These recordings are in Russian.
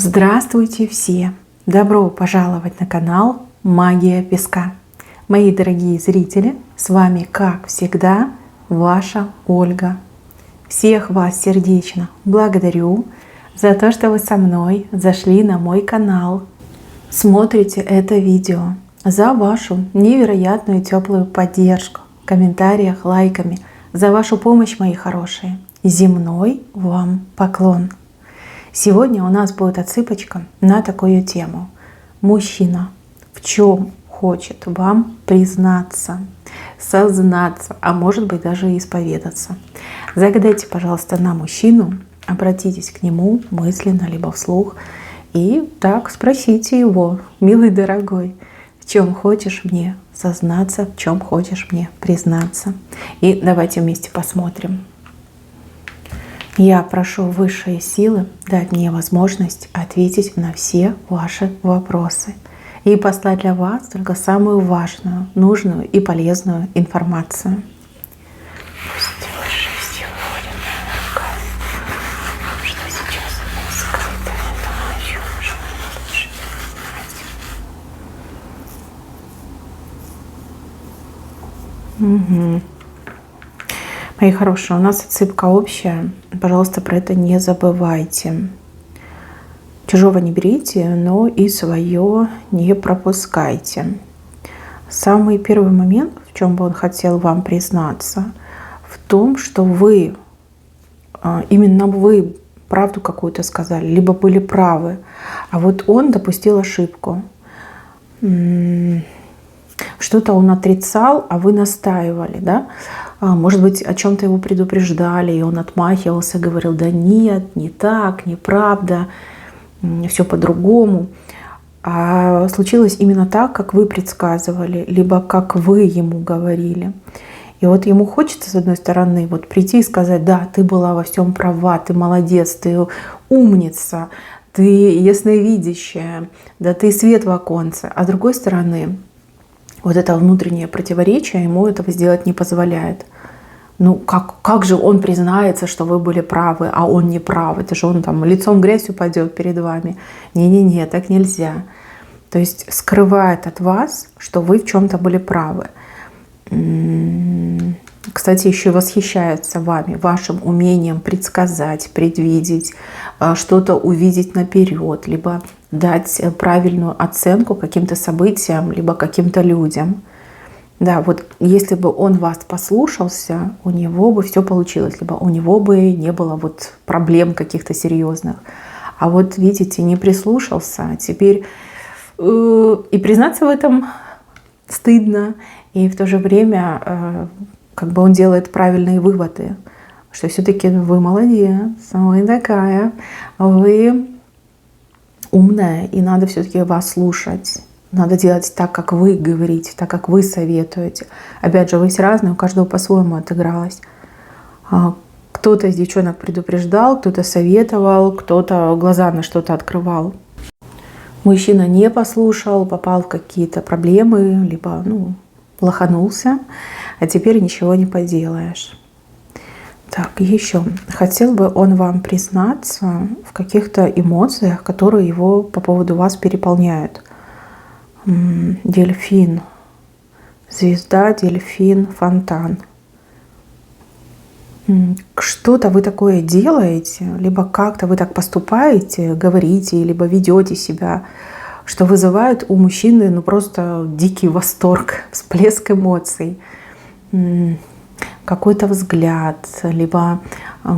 Здравствуйте все! Добро пожаловать на канал Магия Песка. Мои дорогие зрители, с вами, как всегда, ваша Ольга. Всех вас сердечно благодарю за то, что вы со мной зашли на мой канал, смотрите это видео, за вашу невероятную теплую поддержку, в комментариях, лайками, за вашу помощь, мои хорошие. Земной вам поклон! Сегодня у нас будет отсыпочка на такую тему. Мужчина в чем хочет вам признаться, сознаться, а может быть даже и исповедаться. Загадайте, пожалуйста, на мужчину, обратитесь к нему мысленно, либо вслух, и так спросите его: милый дорогой, в чем хочешь мне сознаться, в чем хочешь мне признаться. И давайте вместе посмотрим. Я прошу высшие силы дать мне возможность ответить на все ваши вопросы и послать для вас только самую важную, нужную и полезную информацию. Пусть высшие силы вводят на рука, что сейчас скрыто, это ночью желаю лучше знать. Мои хорошие, у нас отсыпка общая. Пожалуйста, про это не забывайте. Чужого не берите, но и свое не пропускайте. Самый первый момент, в чем бы он хотел вам признаться, в том, что вы, именно вы правду какую-то сказали, либо были правы, а вот он допустил ошибку. Что-то он отрицал, а вы настаивали, да? Может быть, о чем-то его предупреждали, и он отмахивался, говорил: да нет, не так, неправда, все по-другому. А случилось именно так, как вы предсказывали, либо как вы ему говорили. И вот ему хочется, с одной стороны, вот прийти и сказать: да, ты была во всем права, ты молодец, ты умница, ты ясновидящая, да ты свет в оконце. А с другой стороны, вот это внутреннее противоречие ему этого сделать не позволяет. Ну как же он признается, что вы были правы, а он не прав? Это же он там лицом в грязь упадет перед вами. Не-не-не, так нельзя. То есть скрывает от вас, что вы в чем-то были правы. Кстати, еще и восхищается вами, вашим умением предсказать, предвидеть, что-то увидеть наперед, либо дать правильную оценку каким-то событиям, либо каким-то людям. Да, вот если бы он вас послушался, у него бы все получилось, либо у него бы не было вот проблем каких-то серьезных. А вот видите, не прислушался, теперь и признаться в этом стыдно, и в то же время как бы он делает правильные выводы, что все-таки вы молодец, вы такая, вы умная, и надо все-таки вас слушать. Надо делать так, как вы говорите, так, как вы советуете. Опять же, вы все разные, у каждого по-своему отыгралось. Кто-то из девчонок предупреждал, кто-то советовал, кто-то глаза на что-то открывал. Мужчина не послушал, попал в какие-то проблемы, либо лоханулся, а теперь ничего не поделаешь. Так, еще. Хотел бы он вам признаться в каких-то эмоциях, которые его по поводу вас переполняют. Дельфин, звезда, дельфин, фонтан. Что-то вы такое делаете, либо как-то вы так поступаете, говорите, либо ведете себя, что вызывает у мужчины просто дикий восторг, всплеск эмоций. Какой-то взгляд, либо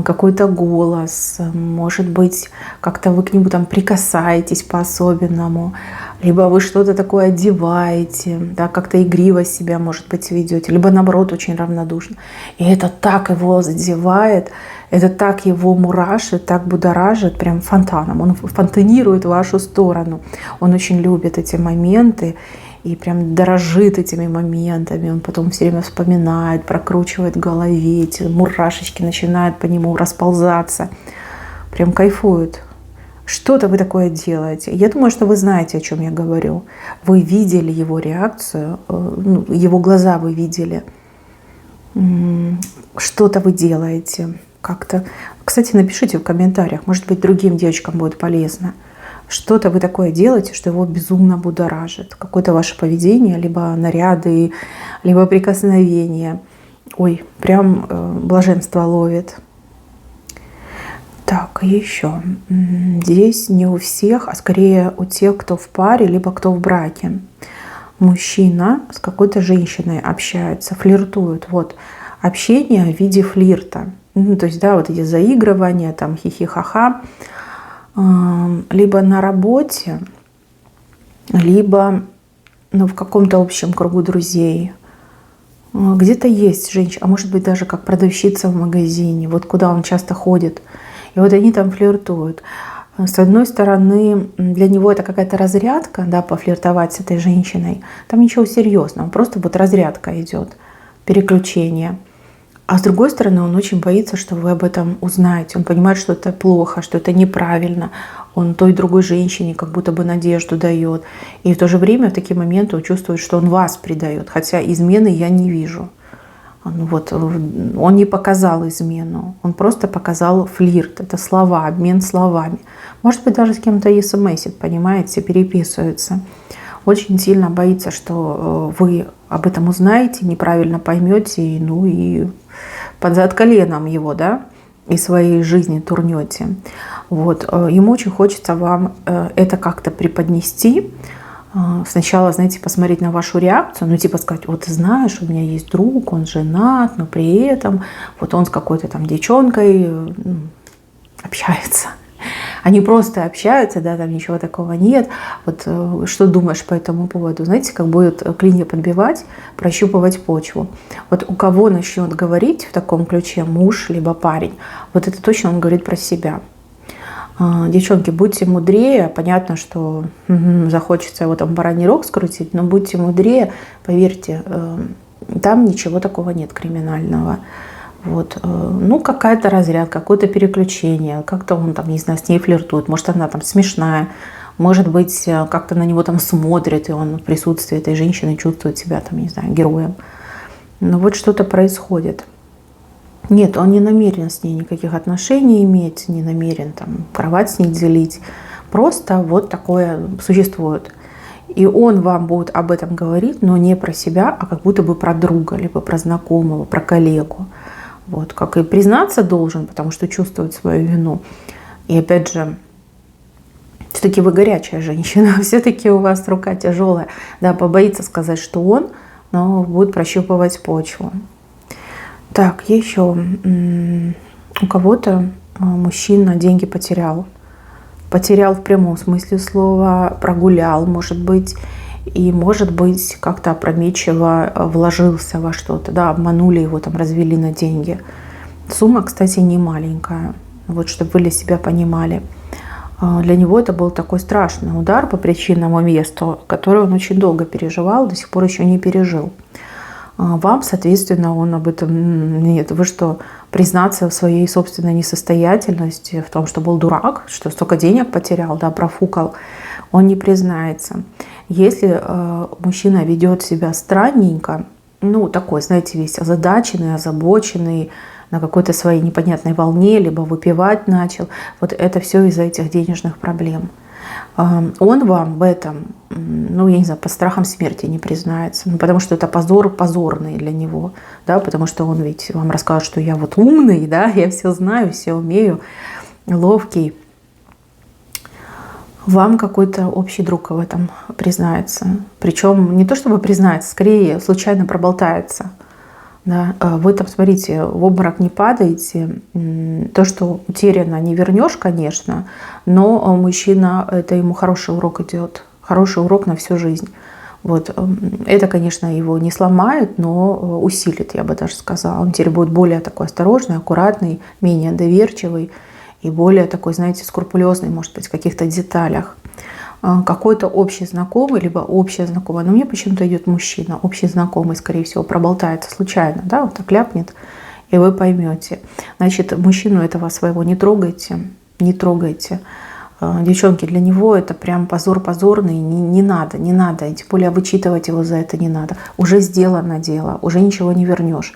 какой-то голос, может быть, как-то вы к нему там прикасаетесь по-особенному, либо вы что-то такое одеваете, да, как-то игриво себя, может быть, ведете, либо наоборот очень равнодушно. И это так его задевает, это так его мурашит, так будоражит, прям фонтаном. Он фонтанирует в вашу сторону. Он очень любит эти моменты и прям дорожит этими моментами. Он потом все время вспоминает, прокручивает в голове, эти мурашечки начинают по нему расползаться. Прям кайфует. Что-то вы такое делаете. Я думаю, что вы знаете, о чем я говорю. Вы видели его реакцию, его глаза вы видели. Что-то вы делаете как-то. Кстати, напишите в комментариях, может быть, другим девочкам будет полезно. Что-то вы такое делаете, что его безумно будоражит. Какое-то ваше поведение, либо наряды, либо прикосновения. Ой, прям блаженство ловит. Так, еще. Здесь не у всех, а скорее у тех, кто в паре, либо кто в браке. Мужчина с какой-то женщиной общается, флиртует. Вот общение в виде флирта. То есть, да, вот эти заигрывания, там хихи-ха-ха. Либо на работе, либо в каком-то общем кругу друзей. Где-то есть женщина, а может быть даже как продавщица в магазине, вот куда он часто ходит. И вот они там флиртуют. С одной стороны, для него это какая-то разрядка, да, пофлиртовать с этой женщиной. Там ничего серьезного, просто вот разрядка идет, переключение. А с другой стороны, он очень боится, что вы об этом узнаете. Он понимает, что это плохо, что это неправильно. Он той другой женщине как будто бы надежду дает. И в то же время в такие моменты он чувствует, что он вас предает. Хотя измены я не вижу. Вот, он не показал измену. Он просто показал флирт. Это слова, обмен словами. Может быть, даже с кем-то и смсит, понимаете, переписывается. Очень сильно боится, что вы об этом узнаете, неправильно поймете, и под зад коленом его, да, и своей жизни турнете. Вот. Ему очень хочется вам это как-то преподнести. Сначала, знаете, посмотреть на вашу реакцию, типа сказать, вот ты знаешь, у меня есть друг, он женат, но при этом вот он с какой-то там девчонкой общается. Они просто общаются, да, там ничего такого нет. Вот что думаешь по этому поводу? Знаете, как будет клинья подбивать, прощупывать почву. Вот у кого начнет говорить в таком ключе муж либо парень, вот это точно он говорит про себя. Девчонки, будьте мудрее. Понятно, что захочется его там бараний рог скрутить, но будьте мудрее, поверьте, там ничего такого нет криминального. Вот. Какая-то разрядка, какое-то переключение, как-то он там, не знаю, с ней флиртует, может, она там смешная, может быть, как-то на него там смотрит, и он в присутствии этой женщины чувствует себя там, не знаю, героем. Но вот что-то происходит. Нет, он не намерен с ней никаких отношений иметь, не намерен там кровать с ней делить. Просто вот такое существует. И он вам будет об этом говорить, но не про себя, а как будто бы про друга, либо про знакомого, про коллегу. Вот, как и признаться должен, потому что чувствует свою вину. И опять же, все-таки вы горячая женщина, все-таки у вас рука тяжелая. Да, побоится сказать, что он, но будет прощупывать почву. Так, еще у кого-то мужчина деньги потерял. Потерял в прямом смысле слова, прогулял, может быть, и, может быть, как-то опрометчиво вложился во что-то, да, обманули его, там, развели на деньги. Сумма, кстати, не маленькая, вот, чтобы вы для себя понимали. Для него это был такой страшный удар по причинному месту, который он очень долго переживал, до сих пор еще не пережил. Вам, соответственно, он об этом нет. Вы что, признаться в своей собственной несостоятельности, в том, что был дурак, что столько денег потерял, да, профукал, он не признается. Если мужчина ведет себя странненько, такой, знаете, весь озадаченный, озабоченный, на какой-то своей непонятной волне, либо выпивать начал, вот это все из-за этих денежных проблем. Он вам в этом, я не знаю, по страхам смерти не признается, потому что это позор позорный для него, да, потому что он ведь вам расскажет, что я вот умный, да, я все знаю, все умею, ловкий. Вам какой-то общий друг в этом признается. Причем не то чтобы признается, скорее случайно проболтается. Да. Вы там, смотрите, в обморок не падаете. То, что утеряно, не вернешь, конечно, но мужчина, это ему хороший урок идет. Хороший урок на всю жизнь. Вот. Это, конечно, его не сломает, но усилит, я бы даже сказала. Он теперь будет более такой осторожный, аккуратный, менее доверчивый и более такой, знаете, скрупулезный, может быть, в каких-то деталях. Какой-то общий знакомый, либо общая знакомая, но мне почему-то идет мужчина, общий знакомый, скорее всего, проболтается случайно, да, вот так ляпнет, и вы поймете. Значит, мужчину этого своего не трогайте, не трогайте. Девчонки, для него это прям позор позорный, не надо, и тем более вычитывать его за это не надо. Уже сделано дело, уже ничего не вернешь.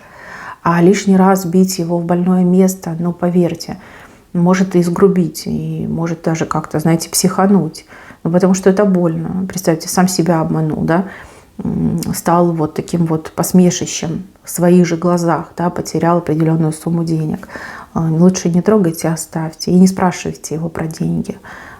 А лишний раз бить его в больное место, поверьте, может и сгрубить, и может даже как-то, знаете, психануть. Ну, потому что это больно. Представьте, сам себя обманул, да, стал вот таким вот посмешищем в своих же глазах, да, потерял определенную сумму денег. Лучше не трогайте, оставьте и не спрашивайте его про деньги,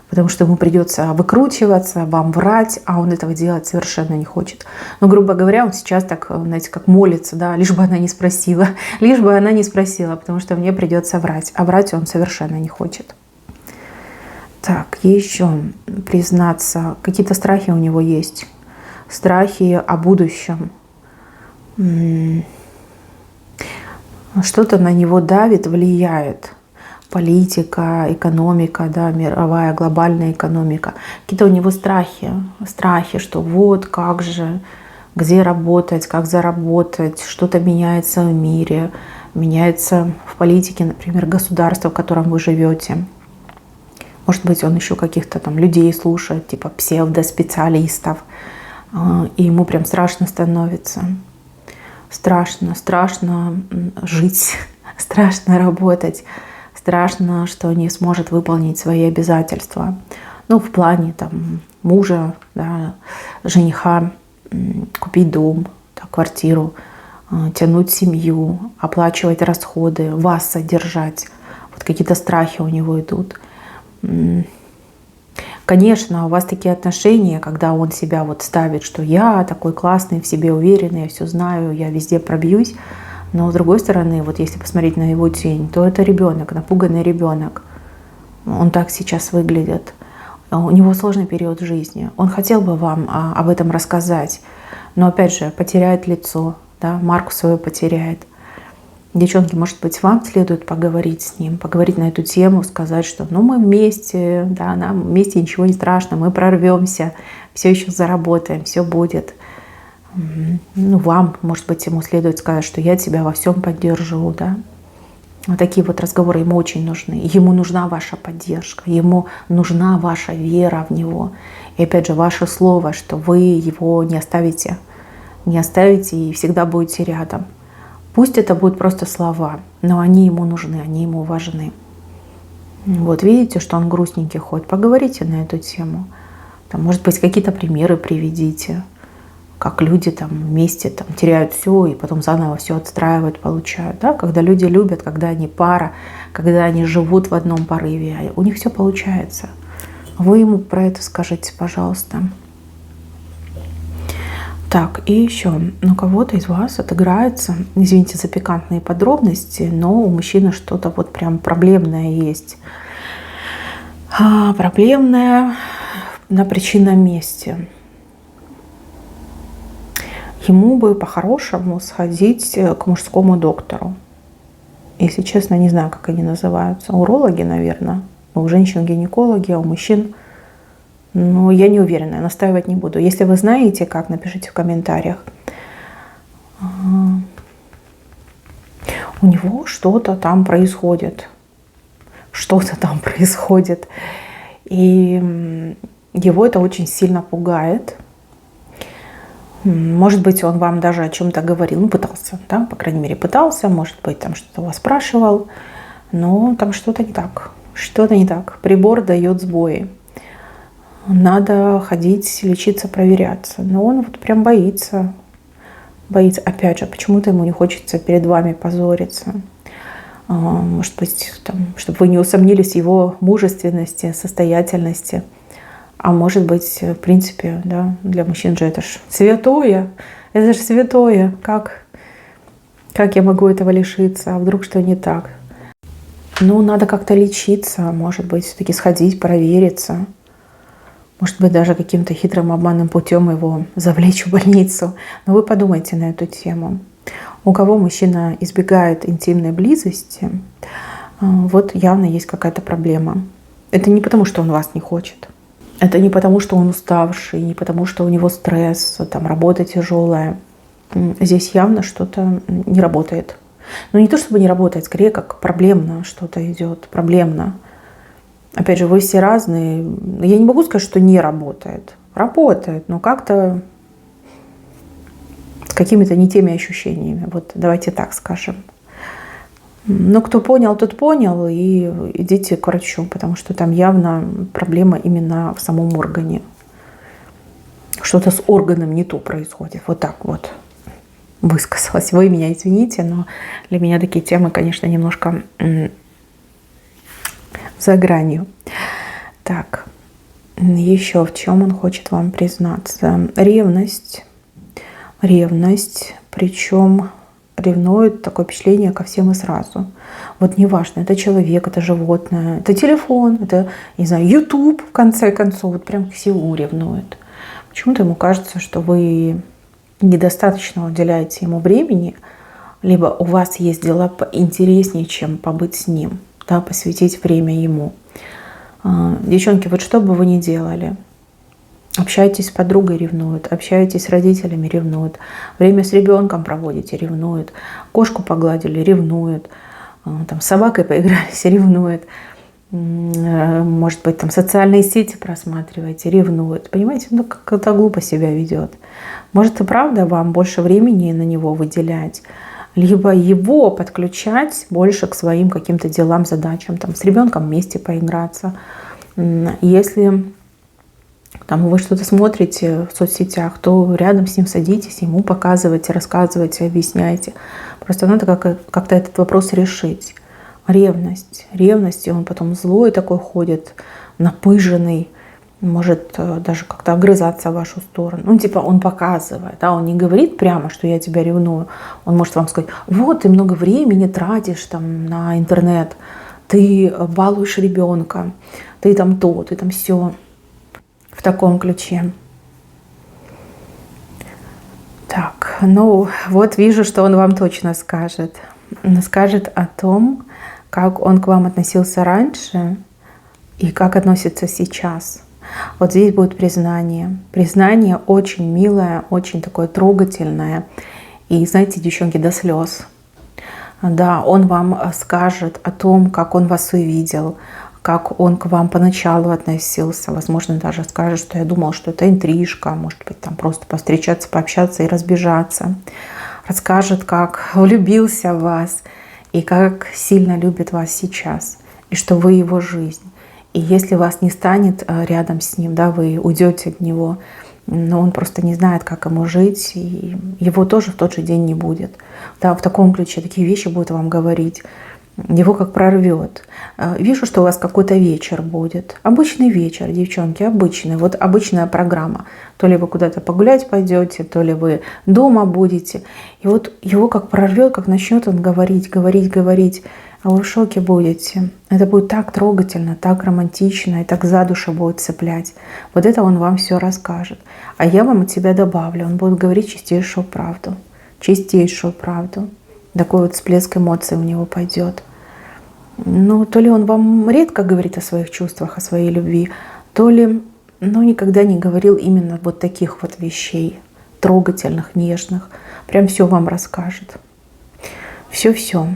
потому что ему придется выкручиваться, вам врать, а он этого делать совершенно не хочет. Но, грубо говоря, он сейчас так, знаете, как молится, да, лишь бы она не спросила, лишь бы она не спросила, потому что мне придется врать, а врать он совершенно не хочет. Так, еще признаться, какие-то страхи у него есть, страхи о будущем. Что-то на него давит, влияет. Политика, экономика, да, мировая, глобальная экономика. Какие-то у него страхи, что вот как же, где работать, как заработать, что-то меняется в мире, меняется в политике, например, государства, в котором вы живете. Может быть, он еще каких-то там людей слушает, типа псевдоспециалистов, и ему прям страшно становится. Страшно жить, страшно работать, страшно, что не сможет выполнить свои обязательства. Ну, в плане там мужа, да, жениха, купить дом, да, квартиру, тянуть семью, оплачивать расходы, вас содержать. Вот какие-то страхи у него идут. Конечно, у вас такие отношения, когда он себя вот ставит, что я такой классный, в себе уверенный, я все знаю, я везде пробьюсь. Но с другой стороны, вот если посмотреть на его тень, то это ребенок, напуганный ребенок. Он так сейчас выглядит. У него сложный период в жизни. Он хотел бы вам об этом рассказать, но опять же потеряет лицо, да, марку свою потеряет. Девчонки, может быть, вам следует поговорить с ним, поговорить на эту тему, сказать, что ну, мы вместе, да, нам вместе ничего не страшно, мы прорвемся, все еще заработаем, все будет. Ну, вам, может быть, ему следует сказать, что я тебя во всем поддержу, да. Вот такие вот разговоры ему очень нужны. Ему нужна ваша поддержка, ему нужна ваша вера в него. И опять же, ваше слово, что вы его не оставите и всегда будете рядом. Пусть это будут просто слова, но они ему нужны, они ему важны. Вот видите, что он грустненький ходит, поговорите на эту тему. Там, может быть, какие-то примеры приведите, как люди там вместе там теряют все и потом заново все отстраивают, получают. Да? Когда люди любят, когда они пара, когда они живут в одном порыве, у них все получается. Вы ему про это скажите, пожалуйста. Так, и еще, у кого-то из вас отыграется, извините за пикантные подробности, но у мужчины что-то вот прям проблемное есть. Проблемное на причинном месте. Ему бы по-хорошему сходить к мужскому доктору. Если честно, не знаю, как они называются. Урологи, наверное. У женщин гинекологи, а у мужчин... Но я не уверена, настаивать не буду. Если вы знаете, как, напишите в комментариях. У него что-то там происходит. Что-то там происходит. И его это очень сильно пугает. Может быть, он вам даже о чем-то говорил. Ну, пытался, да, по крайней мере, пытался. Может быть, там что-то у вас спрашивал. Но там что-то не так. Что-то не так. Прибор дает сбои. Надо ходить, лечиться, проверяться. Но он вот прям боится. Боится. Опять же, почему-то ему не хочется перед вами позориться. Может быть, там, чтобы вы не усомнились в его мужественности, состоятельности. А может быть, в принципе, да, для мужчин же это ж святое. Это же святое. Как я могу этого лишиться? А вдруг что не так? Ну, надо как-то лечиться. Может быть, все-таки сходить, провериться. Может быть, даже каким-то хитрым обманным путем его завлечь в больницу. Но вы подумайте на эту тему. У кого мужчина избегает интимной близости, вот явно есть какая-то проблема. Это не потому, что он вас не хочет. Это не потому, что он уставший, не потому, что у него стресс, там, работа тяжелая. Здесь явно что-то не работает. Но не то, чтобы не работает, скорее как проблемно что-то идет, проблемно. Опять же, вы все разные. Я не могу сказать, что не работает. Работает, но как-то с какими-то не теми ощущениями. Вот давайте так скажем. Но кто понял, тот понял, и идите к врачу, потому что там явно проблема именно в самом органе. Что-то с органом не то происходит. Вот так вот высказалась. Вы меня извините, но для меня такие темы, конечно, немножко за гранью. Так, еще в чем он хочет вам признаться? Ревность. Ревность, причем ревнует, такое впечатление, ко всем и сразу. Вот неважно, это человек, это животное, это телефон, это, не знаю, YouTube, в конце концов, вот прям к всему ревнует. Почему-то ему кажется, что вы недостаточно уделяете ему времени, либо у вас есть дела поинтереснее, чем побыть с ним, да, посвятить время ему. Девчонки, вот что бы вы ни делали, общаетесь с подругой — ревнует, общаетесь с родителями — ревнует, время с ребенком проводите — ревнует, кошку погладили — ревнует, там, с собакой поигрались — ревнует, может быть, там социальные сети просматриваете — ревнует. Понимаете, ну как-то глупо себя ведет. Может и правда вам больше времени на него выделять, либо его подключать больше к своим каким-то делам, задачам, там, с ребенком вместе поиграться. Если там вы что-то смотрите в соцсетях, то рядом с ним садитесь, ему показывайте, рассказывайте, объясняйте. Просто надо как-то этот вопрос решить. Ревность. Ревность, и он потом злой такой ходит, напыженный, может даже как-то огрызаться в вашу сторону. Ну, типа он показывает, да, он не говорит прямо, что я тебя ревную. Он может вам сказать: вот, ты много времени тратишь там на интернет, ты балуешь ребенка, ты там то, ты там все. В таком ключе. Так, ну вот вижу, что он вам точно скажет. Он скажет о том, как он к вам относился раньше и как относится сейчас. Вот здесь будет признание. Признание очень милое, очень такое трогательное. И знаете, девчонки, до слез. Да, он вам скажет о том, как он вас увидел, как он к вам поначалу относился. Возможно, даже скажет, что я думал, что это интрижка, может быть, там просто повстречаться, пообщаться и разбежаться. Расскажет, как влюбился в вас и как сильно любит вас сейчас, и что вы его жизнь. И если вас не станет рядом с ним, да, вы уйдете от него, но он просто не знает, как ему жить, и его тоже в тот же день не будет. Да, в таком ключе такие вещи будет вам говорить. Его как прорвет. Вижу, что у вас какой-то вечер будет. Обычный вечер, девчонки, обычный. Вот обычная программа. То ли вы куда-то погулять пойдете, то ли вы дома будете. И вот его как прорвет, как начнет он говорить, а вы в шоке будете. Это будет так трогательно, так романтично, и так за душу будет цеплять. Вот это он вам все расскажет. А я вам от себя добавлю. Он будет говорить чистейшую правду. Чистейшую правду. Такой вот всплеск эмоций у него пойдет. Ну, то ли он вам редко говорит о своих чувствах, о своей любви, то ли, никогда не говорил именно вот таких вот вещей, трогательных, нежных. Прям все вам расскажет. Все-все.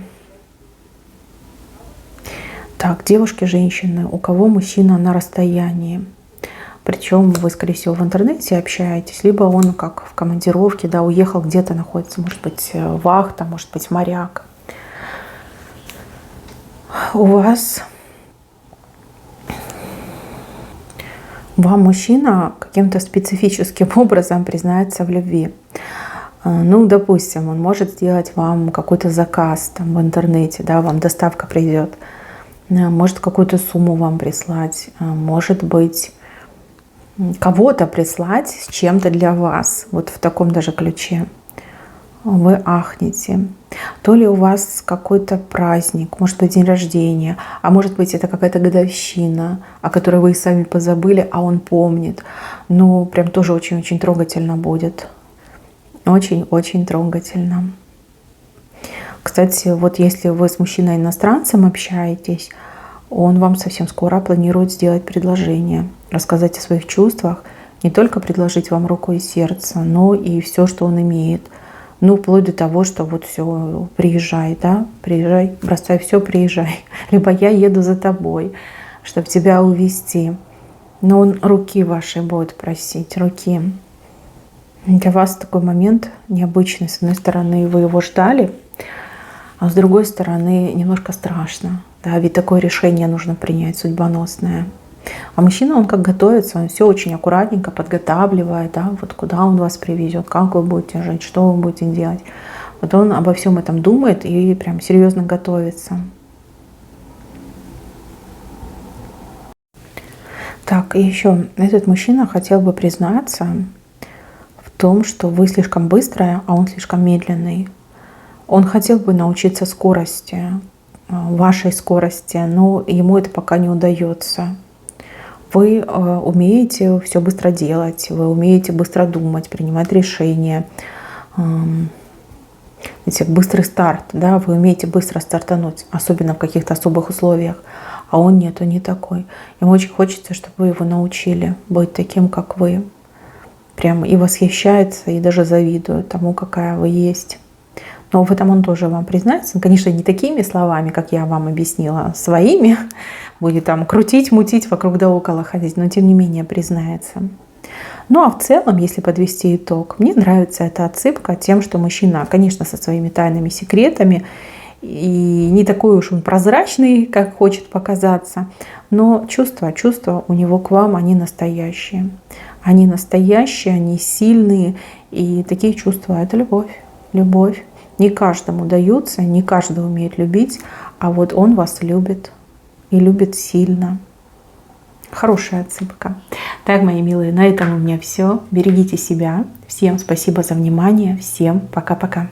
Так, девушки, женщины, у кого мужчина на расстоянии. Причем вы, скорее всего, в интернете общаетесь, либо он как в командировке, да, уехал, где-то находится, может быть, вахта, может быть, моряк. У вас, вам мужчина каким-то специфическим образом признается в любви. Ну, допустим, он может сделать вам какой-то заказ там в интернете, да, вам доставка придет, может какую-то сумму вам прислать, может быть, кого-то прислать с чем-то для вас, вот в таком даже ключе. Вы ахнете. То ли у вас какой-то праздник, может быть, день рождения, а может быть, это какая-то годовщина, о которой вы и сами позабыли, а он помнит. Ну, прям тоже очень-очень трогательно будет. Очень-очень трогательно. Кстати, вот если вы с мужчиной-иностранцем общаетесь, он вам совсем скоро планирует сделать предложение, рассказать о своих чувствах, не только предложить вам руку и сердце, но и все, что он имеет. Ну, вплоть до того, что вот все, приезжай, да, приезжай, бросай все, приезжай. Либо я еду за тобой, чтобы тебя увезти. Но он руки вашей будет просить, руки. Для вас такой момент необычный. С одной стороны, вы его ждали, А с другой стороны, немножко страшно. Да, ведь такое решение нужно принять судьбоносное. А мужчина, он как готовится, он все очень аккуратненько подготавливает, да, вот куда он вас привезет, как вы будете жить, что вы будете делать. Вот он обо всем этом думает и прям серьезно готовится. Так, и еще этот мужчина хотел бы признаться в том, что вы слишком быстрая, а он слишком медленный. Он хотел бы научиться скорости, вашей скорости, но ему это пока не удается. Вы умеете все быстро делать, вы умеете быстро думать, принимать решения. Знаете, быстрый старт, да, вы умеете быстро стартануть, особенно в каких-то особых условиях. А он нет, он не такой. Ему очень хочется, чтобы вы его научили быть таким, как вы. Прям и восхищается, и даже завидует тому, какая вы есть. Но в этом он тоже вам признается. Конечно, не такими словами, как я вам объяснила, своими. Будет там крутить, мутить, вокруг да около ходить, но тем не менее признается. Ну а в целом, если подвести итог, мне нравится эта отсыпка тем, что мужчина, конечно, со своими тайными секретами, и не такой уж он прозрачный, как хочет показаться, но чувства у него к вам, они настоящие. Они настоящие, они сильные, и такие чувства — это любовь. Любовь. Не каждому даются, не каждый умеет любить, а вот он вас любит и любит сильно. Хорошая отсыпка. Так, мои милые, на этом у меня все. Берегите себя. Всем спасибо за внимание. Всем пока-пока.